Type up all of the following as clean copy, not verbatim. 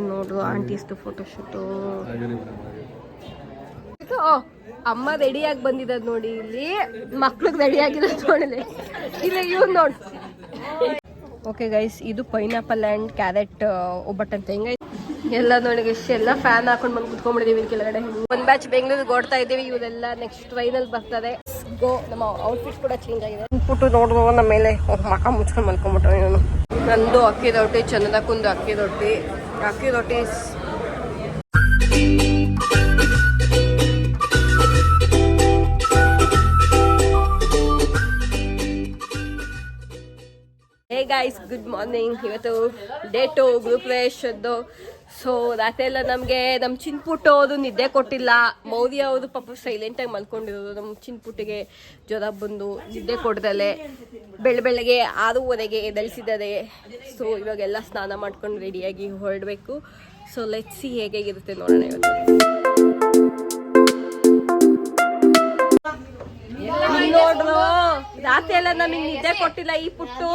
ನೋಡು ಆಂಟೀಸ್ದು ಫೋಟೋಶೂಟು. ಅಮ್ಮ ರೆಡಿಯಾಗಿ ಬಂದಿರೋದು ನೋಡಿ, ಇಲ್ಲಿ ಮಕ್ಳಿಗೆ ರೆಡಿಯಾಗಿರೋದು ನೋಡಿದೆ, ಇಲ್ಲಿ ಇವ್ ನೋಡಿ. ಓಕೆ ಗೈಸ್, ಇದು ಪೈನಾಪಲ್ ಆ್ಯಂಡ್ ಕ್ಯಾರೆಟ್ ಒಬ್ಬಟ್ಟು ಅಂತ. ಹೆಂಗ ಎಲ್ಲ ನೋಡಿ ಎಲ್ಲ ಫ್ಯಾನ್ ಹಾಕೊಂಡು ಬಂದು ಕುತ್ಕೊಂಡ್ಬಿಟ್ಟಿದೀವಿ ಕೆಳಗಡೆ. ಒಂದ್ ಬ್ಯಾಚ್ ಬೆಂಗಳೂರಿಗೆ ಓಡ್ತಾ ಇದ್ದೀವಿ, ಇವರೆಲ್ಲ ನೆಕ್ಸ್ಟ್ ಟ್ರೈನಲ್ಲಿ ಬರ್ತಾರೆ. ಗೋ, ನಮ್ಮ ಔಟ್ಫಿಟ್ ಕೂಡ ಚೇಂಜ್ ಆಗಿದೆ. ಅಂದ್ಬಿಟ್ಟು ನೋಡುವ ನಮ್ಮ ಮೇಲೆ ಮಕ ಮುಚ್ಕೊಂಡು ಮಲ್ಕೊಂಡ್ಬಿಟ್ರು. ಇವನು ನಂದು ಅಕ್ಕಿ ರೊಟ್ಟಿ, ಚಂದಕ್ಕಂದು ಅಕ್ಕಿ ರೊಟ್ಟಿ. Hey guys, good morning. ಇವತ್ತು ಡೇ 2 ಗೃಹಪ್ರವೇಶದ್ದು. ಸೊ ರಾತ್ರಿ ಎಲ್ಲ ನಮಗೆ ನಮ್ಮ ಚಿನ್ಪುಟ್ಟು ಅದು ನಿದ್ದೆ ಕೊಟ್ಟಿಲ್ಲ. ಮೌರ್ಯ ಅವರು ಪಾಪ ಸೈಲೆಂಟಾಗಿ ಮಲ್ಕೊಂಡಿರೋದು. ನಮ್ಮ ಚಿನ್ಪುಟ್ಟಿಗೆ ಜ್ವರ ಬಂದು ನಿದ್ದೆ ಕೊಡ್ದಲೆ ಬೆಳಗ್ಗೆ 6:30 ಎದ್ದೇಳಿಸಿದ್ದಾರೆ. ಸೊ ಇವಾಗೆಲ್ಲ ಸ್ನಾನ ಮಾಡ್ಕೊಂಡು ರೆಡಿಯಾಗಿ ಹೊರಡಬೇಕು. ಸೊ ಲೆಟ್ಸ್ ಸಿ ಹೇಗಿರುತ್ತೆ ನೋಡೋಣ. ಇವತ್ತು ನೋಡ್ರು, ರಾತ್ರಿ ಎಲ್ಲ ನಮಗೆ ನಿದ್ದೆ ಕೊಟ್ಟಿಲ್ಲ ಈ ಪುಟ್ಟು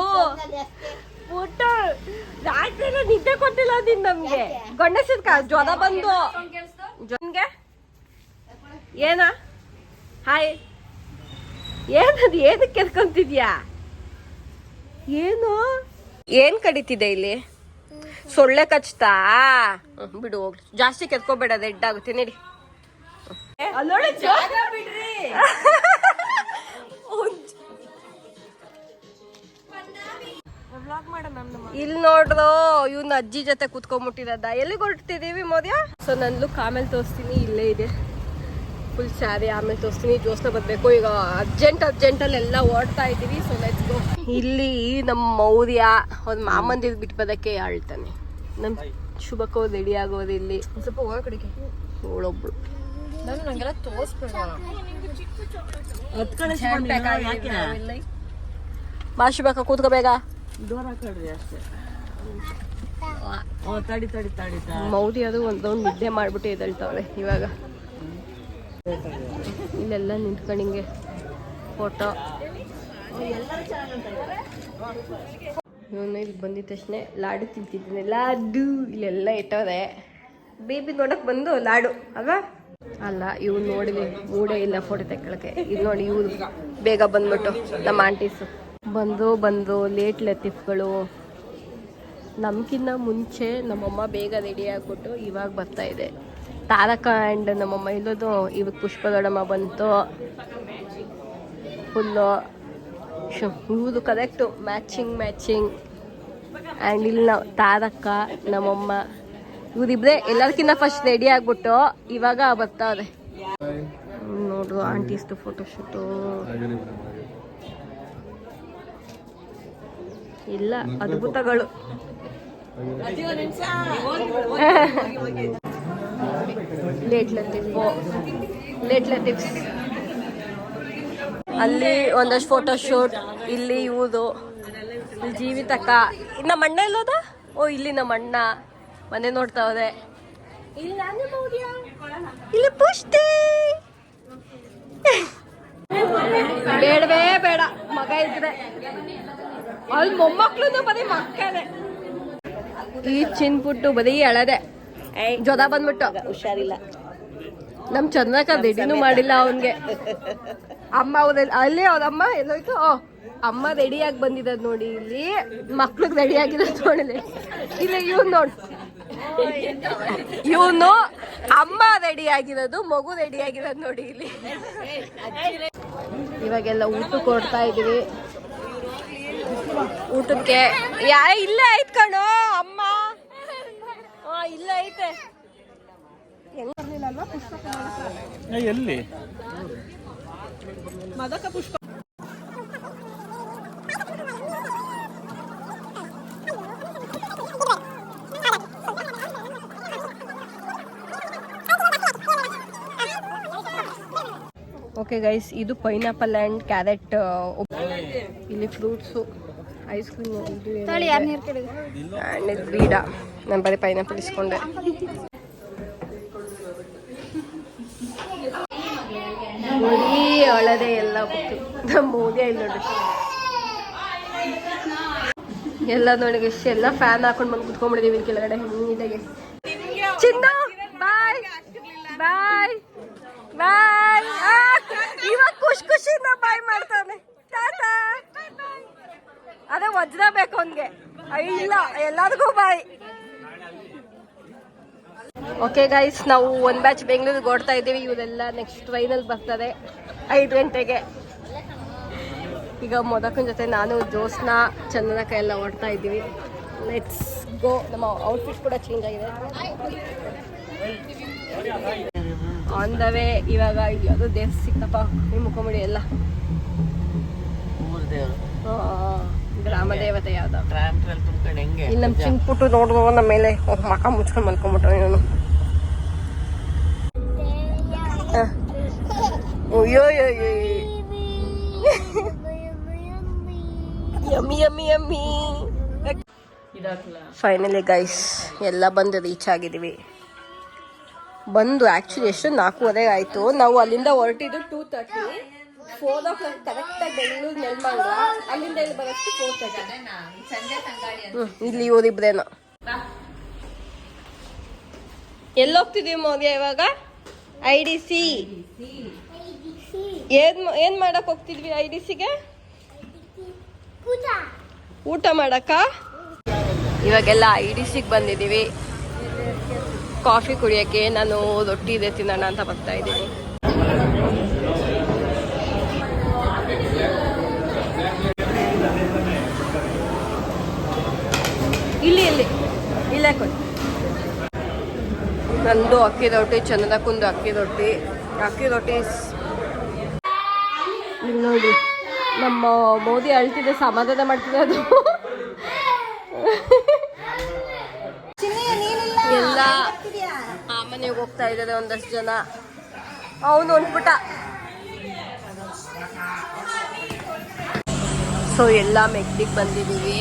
ರಾತ್ರಿ ಎಲ್ಲ ನಿದ್ದೆ ಕೊಟ್ಟಿಲ್ಲ. ಅದಿನ್ ನಮ್ಗೆ ಗಂಡಸಿದ್ಕ ಜ್ವರ ಬಂದು ಜನ್ಗೆ ಏನ ಹಾಯ್ ಏನದು, ಏನಕ್ಕೆ ಕೆರ್ಕೊಂತಿದ್ಯಾ? ಏನ್ ಕಡಿತಿದೆ ಇಲ್ಲಿ? ಸೊಳ್ಳೆ ಕಚ್ತಾ? ಬಿಡು ಹೋಗ್ಲಿ, ಜಾಸ್ತಿ ಕೆರ್ಕೋಬೇಡ, ರೆಡ್ಡಾಗುತ್ತೆ. ನಡಿ ಇಲ್ಲಿ ನೋಡ್ರು, ಇವ್ನ ಅಜ್ಜಿ ಜೊತೆ ಕುತ್ಕೊಂಡ್ಬಿಟ್ಟಿರೋದ. ಎಲ್ಲಿಗೆ ಹೊರಡ್ತಿದೀವಿ ಮೋದ್ಯ? ಸೊ ನನ್ನ ಲುಕ್ ಆಮೇಲೆ ತೋರಿಸ್ತೀನಿ, ಇಲ್ಲೇ ಇದೆ ಫುಲ್ ಸ್ಯಾರಿ. ಆಮೇಲೆ ತೋರಿಸ್ತೀನಿ. ಜೋಸ್ನ ಬರ್ಬೇಕು ಈಗ. ಅರ್ಜೆಂಟಲ್ಲಿ ಎಲ್ಲ ಓಡ್ತಾ ಇದ್ದೀವಿ. So let's go. ಇಲ್ಲಿ ನಮ್ಮ ಮೌರ್ಯ ಅವ್ರ ಮಾಮಂದಿರ್ ಬಿಟ್ಟು ಬರೋಕ್ಕೆ ಆಳ್ತಾನೆ. ನಮ್ಮ ಶುಭಕ್ಕೂ ರೆಡಿ ಆಗೋದು. ಇಲ್ಲಿ ಸ್ವಲ್ಪ ಹೋಗಕ್ಕೆ ಅವಳೊಬ್ಳು ನಂಗೆಲ್ಲ ತೋರಿಸ್ಬೇಡ. ಬಾ ಶುಭಕ್ಕ, ಕೂತ್ಕೋ ಬೇಗ. ಮೌದಿ ಅದು ಒಂದೊಂದು ನಿದ್ದೆ ಮಾಡ್ಬಿಟ್ಟು ಎದ್ದೇಳ್ತಾವಳೆ ಇವಾಗ. ಇಲ್ಲೆಲ್ಲ ನಿಂತ್ಕೊಂಡಿಂಗೆ ಫೋಟೋ. ಇವನು ಇಲ್ಲಿ ಬಂದಿದ ತಕ್ಷಣ ಲಾಡು ತಿಂತಿದ್ದೀನಿ. ಲಾಡು ಇಲ್ಲೆಲ್ಲ ಇಟ್ಟವ್ರೆ. ಬೇಬಿ ನೋಡಕ್ ಬಂದು ಲಾಡು ಅಲ್ವಾ? ಅಲ್ಲ, ಇವ್ನು ನೋಡಿದೆ ಮೂಡೇ ಇಲ್ಲ ಫೋಟೋ ತೆಗೊಳಕ್ಕೆ. ಇದು ನೋಡಿ, ಇವ್ರು ಬೇಗ ಬಂದ್ಬಿಟ್ಟು ನಮ್ಮ ಆಂಟೀಸು ಬಂದು ಲೇಟ್ ಲತೀಫ್ಗಳು. ನಮ್ಗಿನ್ನ ಮುಂಚೆ ನಮ್ಮಮ್ಮ ಬೇಗ ರೆಡಿ ಆಗ್ಬಿಟ್ಟು ಇವಾಗ ಬರ್ತಾ ಇದೆ. ತಾರಕ ಆ್ಯಂಡ್ ನಮ್ಮಮ್ಮ ಇಲ್ಲೋದು. ಇವಾಗ ಪುಷ್ಪಗಡಮ್ಮ ಬಂತು ಫುಲ್ಲು. ಇವುದು ಕರೆಕ್ಟು ಮ್ಯಾಚಿಂಗ್. ಆ್ಯಂಡ್ ಇಲ್ಲಿ ನಾವು ತಾರಕ, ನಮ್ಮಮ್ಮ ಇವರಿಬ್ರೆ ಎಲ್ಲರಿಗಿನ್ನ ಫಸ್ಟ್ ರೆಡಿ ಆಗ್ಬಿಟ್ಟು ಇವಾಗ ಬರ್ತಾವ್ರೆ. ನೋಡು ಆಂಟೀಸ್ದು ಫೋಟೋಶೂಟು. ಇಲ್ಲ ಅದ್ಭುತಗಳು. ಲೇಟ್ ಲತೀಫ್ಸ್ ಅಲ್ಲಿ ಒಂದಷ್ಟು ಫೋಟೋಶೂಟ್. ಇಲ್ಲಿ ಇವುದು ಜೀವಿತಕ್ಕ. ನಮ್ಮ ಅಣ್ಣ ಎಲ್ಲೋದ? ಓ, ಇಲ್ಲಿ ನಮ್ಮ ಅಣ್ಣ ಮನೆ ನೋಡ್ತಾವ್ರೆ. ಇಲ್ಲಿ ಪುಷ್ಟಿ. ಬೇಡವೇ ಬೇಡ, ಮಗ ಇದ್ರೆ ಅಲ್ಲಿ ಮೊಮ್ಮಕ್ಳು ಬರೀ ಮಕ್ಕಳೇ. ಈ ಚಿನ್ಪುಟ್ಟು ಬರೀ ಅಳದೆ, ಜ್ವರ ಬಂದ್ಬಿಟ್ಟು ಹುಷಾರಿಲ್ಲ. ನಮ್ ಚಂದ್ರಕ ರೆಡಿನೂ ಮಾಡಿಲ್ಲ ಅವನ್ಗೆ. ಅಮ್ಮ ಅಲ್ಲಿ ಅವ್ರಮ್ಮ ಎಲ್ಲೋಯ್ತು. ಅಮ್ಮ ರೆಡಿಯಾಗಿ ಬಂದಿರೋದು ನೋಡಿ, ಇಲ್ಲಿ ಮಕ್ಳಿಗೆ ರೆಡಿಯಾಗಿರೋದು ನೋಡಿದೆ. ಇಲ್ಲಿ ಇವ್ನು ನೋಡಿ, ಇವನು ಅಮ್ಮ ರೆಡಿಯಾಗಿರೋದು, ಮಗು ರೆಡಿಯಾಗಿರೋದು ನೋಡಿ. ಇಲ್ಲಿ ಇವಾಗೆಲ್ಲ ಊಟ ಕೊಡ್ತಾ ಇದೀವಿ. ಊಟಕ್ಕೆ ಇಲ್ಲೇ ಐತ್ ಕಣೋ ಅಮ್ಮ. ಇಲ್ಲೇ ಐತೆ. ಎಲ್ಲಿ ಮದಕ ಪುಷ್ಪ. ಓಕೆ ಗೈಸ್, ಇದು ಪೈನಾಪಲ್ ಆ್ಯಂಡ್ ಕ್ಯಾರೆಟ್. ಇಲ್ಲಿ ಫ್ರೂಟ್ಸು, ಐಸ್ ಕ್ರೀಮ್, ಆ್ಯಂಡ್ ಬೀಡ. ನಾನು ಬರೀ ಪೈನಾಪಲ್ ಇಸ್ಕೊಂಡೆ. ಬರೀ ಒಳದೆ ಎಲ್ಲ ಬಿಟ್ಟು ನಮ್ಮ ಮೋದಿ ಇಲ್ಲಿ ನೋಡ್ರಿ. ಎಲ್ಲ ನೋಡಿ ಎಲ್ಲ ಫ್ಯಾನ್ ಹಾಕೊಂಡು ಬಂದು ಕುತ್ಕೊಂಡ್ಬಿಟ್ಟಿದೀವಿ ಕೆಳಗಡೆ ನೀಟಾಗಿ. ಚಿನ್ನ ಬಾಯ್ ಬಾಯ್ ಬಾಯ್. ಇವಾಗ ಖುಷಿಯಿಂದ ಬಾಯ್ ಮಾಡ್ತಾನೆ. ಟಾಟಾ. ಅದೇ ವಜ್ರ ಬೇಕು ಅವನ್ಗೆ. ಇಲ್ಲ ಎಲ್ಲರಿಗೂ ಬಾಯ್. ಓಕೆ ಗೈಸ್, ನಾವು ಒಂದು ಬ್ಯಾಚ್ ಬೆಂಗಳೂರಿಗೆ ಓಡ್ತಾ ಇದ್ದೀವಿ. ಇವರೆಲ್ಲ ನೆಕ್ಸ್ಟ್ ಟ್ರೈನಲ್ಲಿ ಬರ್ತಾರೆ 5 ಗಂಟೆಗೆ. ಈಗ ಮೊದಕನ ಜೊತೆ ನಾನು ಜೋಸ್ನಾ ಚಂದನಕ ಎಲ್ಲ ಓಡ್ತಾ ಇದ್ದೀವಿ. Let's go. ನಮ್ಮ ಔಟ್ಫಿಟ್ ಕೂಡ ಚೇಂಜ್ ಆಗಿದೆ. On the way. ಇವಾಗ ಯಾವುದೋ ದೇವ್ರ ಸಿಕ್ತಪ್ಪ, ನಿಮ್ಮ ಮುಖಮುಡಿ ಎಲ್ಲ ಗ್ರಾಮ ದೇವತೆ ಯಾವ್ದು. ಇಲ್ಲಿ ನಮ್ಮ ಚಿಂಕ್ಪುಟ್ಟು ನೋಡಿದ್ರು ನಮ್ಮ ಮೇಲೆ ಮಕ ಮುಚ್ಕೊಂಡು ಮಲ್ಕೊಂಡ್ಬಿಟ್ರು ಇವನು. ಅಯ್ಯೋ yummy yummy yummy. Finally guys ಎಲ್ಲ ಬಂದು ರೀಚ್ ಆಗಿದ್ದೀವಿ. ಬಂದು ಆ್ಯಕ್ಚುಲಿ ಎಷ್ಟು 4:15 ಆಯಿತು. ನಾವು ಅಲ್ಲಿಂದ ಹೊರಟಿದ್ದು 2:30. 4 o'clock ಕರೆಕ್ಟಾಗಿ ಬೆಂಗಳೂರು ನೆಲಮಂಗಲ. ಅಲ್ಲಿಂದ ಇಲ್ಲಿ ಬರೋಷ್ಟು 4:30. ಇಲ್ಲಿ ಇವರಿಬ್ರೇನ. ಎಲ್ಲಿ ಹೋಗ್ತಿದ್ದೀವಿ ಮೋದಿ ಇವಾಗ? IDC. ಏನ್ ಮಾಡಕ್ ಹೋಗ್ತಿದ್ವಿ IDCಗೆ? ಊಟ ಮಾಡಕ್ಕ. ಇವಾಗೆಲ್ಲ IDCಗೆ ಬಂದಿದ್ದೀವಿ ಕಾಫಿ ಕುಡಿಯೋಕ್ಕೆ. ನಾನು ರೊಟ್ಟಿ ಇದೆ ತಿನ್ನೋಣ ಅಂತ ಬರ್ತಾ ಇದ್ದೀನಿ. ಇಲ್ಲೇ ಕೊಡಿ. ನಂದು ಅಕ್ಕಿ ರೊಟ್ಟಿ, ಚಂದನಕ್ಕಂದು ಅಕ್ಕಿ ರೊಟ್ಟಿ. ಇಲ್ಲಿ ನೋಡಿ ನಮ್ಮ ಮೋದಿ ಅಳ್ತಿದೆ, ಸಮಾಧಾನ ಮಾಡ್ತಿದೆ ಅದು. ಎಲ್ಲ ಆ ಮನೆಗೆ ಹೋಗ್ತಾ ಇದ್ದಾರೆ ಒಂದಷ್ಟು ಜನ. ಅವನು ಹೊಂಟ್ಬಿಟ್ಟ. ಸೊ ಎಲ್ಲ ಮೆಕ್ಡಿಗೆ ಬಂದಿದ್ದೀವಿ.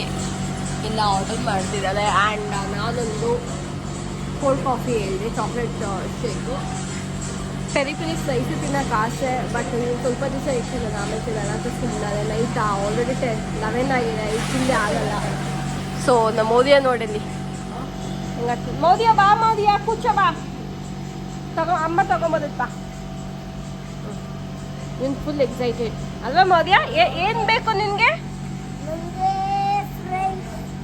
ಎಲ್ಲ ಆರ್ಡರ್ ಮಾಡ್ತಿದ್ದಾರೆ. ಆ್ಯಂಡ್ ನಾನೊಂದು ಕೋಲ್ಡ್ ಕಾಫಿ ಹೇಳಿದೆ, ಚಾಕ್ಲೇಟ್ ಶೇಕು. ಪೆರಿ ಸ್ಲೈಸು ತಿನ್ನೋಕೆ ಆಸೆ, ಬಟ್ ಸ್ವಲ್ಪ ದಿವಸ ಇಟ್ಟಿಲ್ಲ. ಆಮೇಲೆ ತಿನ್ನೋಣ ಅಂತ ಸುಮ್ಮನೆ. ನೈಟ್ ಆಲ್ರೆಡಿ 11 ಆಗಿದೆ. ತಿಂದೆ ಆಗಲ್ಲ. ಸೊ ನಮ್ಮ ಮೋದಿಯ ನೋಡಲಿ. ಮೋದಿಯ ಬಾ, ಮೋದಿಯ ಕೂಚ ಬಾ. ಅಮ್ಮ ತಗೊಂಬೋದಪ್ಪ. ನೀನು ಫುಲ್ ಎಕ್ಸೈಟೆಡ್ ಅಲ್ವಾ ಮೋದಿಯ? ಏನು ಬೇಕು ನಿನಗೆ?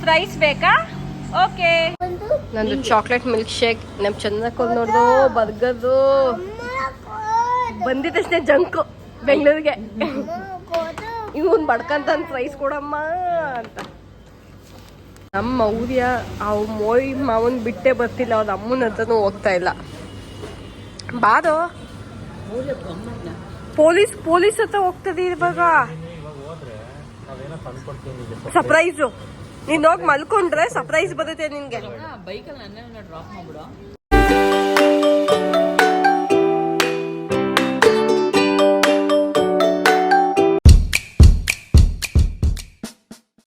ಫ್ರೈಸ್ ಬೇಕಾ? ಓಕೆ. ನಂದು ಚಾಕ್ಲೇಟ್ ಮಿಲ್ಕ್ ಶೇಕ್. ನಮ್ಮ ಚಂದನಕ್ಕೊಂದು ನೋಡ್ದು ಬರ್ಗರು ಬಂದಿದ್ದ ತಕ್ಷಣ ಜಂಕು ಬೆಂಗಳೂರಿಗೆ. ಇವನ್ ಬಡ್ಕಂತ ಫ್ರೈಸ್ ಕೊಡಮ್ಮ ಅಂತ. ನಮ್ಮ ಊರಿಯ ಅವು ಮೋಯ್ ಮಾವನ್ ಬಿಟ್ಟೆ ಬರ್ತಿಲ್ಲ. ಅವ್ರ ಅಮ್ಮನ ಹತ್ರನೂ ಹೋಗ್ತಾ ಇಲ್ಲ. ಬಾರೋ ಪೊಲೀಸ್ ಹತ್ರ ಹೋಗ್ತದೆ ಇವಾಗ. ಸರ್ಪ್ರೈಸು. ನೀನ್ ಹೋಗಿ ಮಲ್ಕೊಂಡ್ರೆ ಸರ್ಪ್ರೈಸ್ ಬರುತ್ತೆ ನಿನ್ಗೆ.